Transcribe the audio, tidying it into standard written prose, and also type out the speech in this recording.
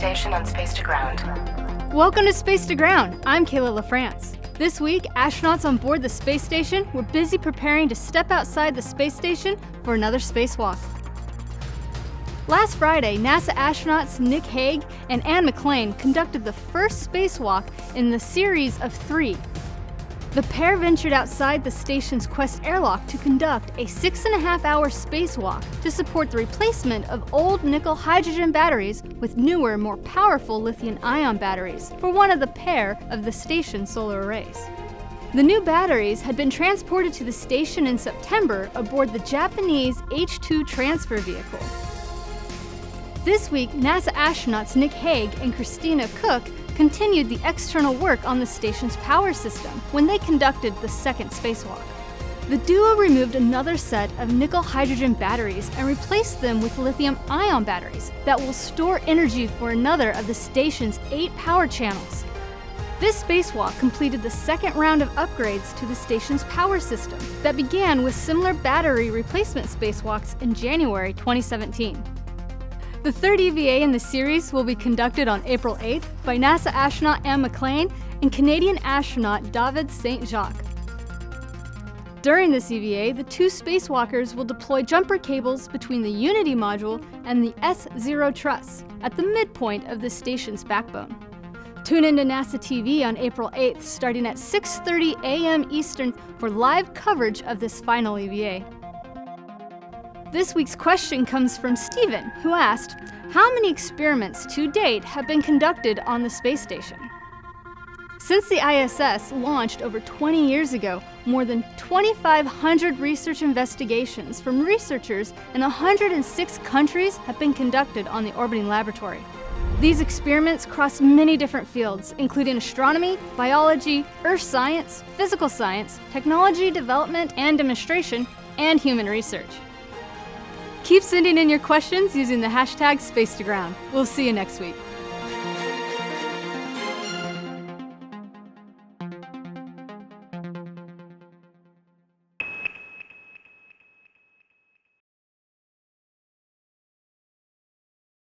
station on Space to Ground. Welcome to Space to Ground. I'm Kayla LaFrance. This week, astronauts on board the space station were busy preparing to step outside the space station for another spacewalk. Last Friday, NASA astronauts Nick Hague and Anne McClain conducted the first spacewalk in the series of 3. The pair ventured outside the station's Quest airlock to conduct a 6.5-hour spacewalk to support the replacement of old nickel-hydrogen batteries with newer, more powerful lithium-ion batteries for one of the pair of the station's solar arrays. The new batteries had been transported to the station in September aboard the Japanese H-2 transfer vehicle. This week, NASA astronauts Nick Hague and Christina Cook continued the external work on the station's power system when they conducted the second spacewalk. The duo removed another set of nickel-hydrogen batteries and replaced them with lithium-ion batteries that will store energy for another of the station's 8 power channels. This spacewalk completed the second round of upgrades to the station's power system that began with similar battery replacement spacewalks in January 2017. The third EVA in the series will be conducted on April 8th by NASA astronaut Anne McClain and Canadian astronaut David St. Jacques. During this EVA, the 2 spacewalkers will deploy jumper cables between the Unity module and the S0 truss at the midpoint of the station's backbone. Tune into NASA TV on April 8th starting at 6:30 a.m. Eastern for live coverage of this final EVA. This week's question comes from Stephen, who asked, how many experiments to date have been conducted on the space station? Since the ISS launched over 20 years ago, more than 2,500 research investigations from researchers in 106 countries have been conducted on the orbiting laboratory. These experiments cross many different fields, including astronomy, biology, earth science, physical science, technology development and demonstration, and human research. Keep sending in your questions using the hashtag #SpacetoGround. We'll see you next week.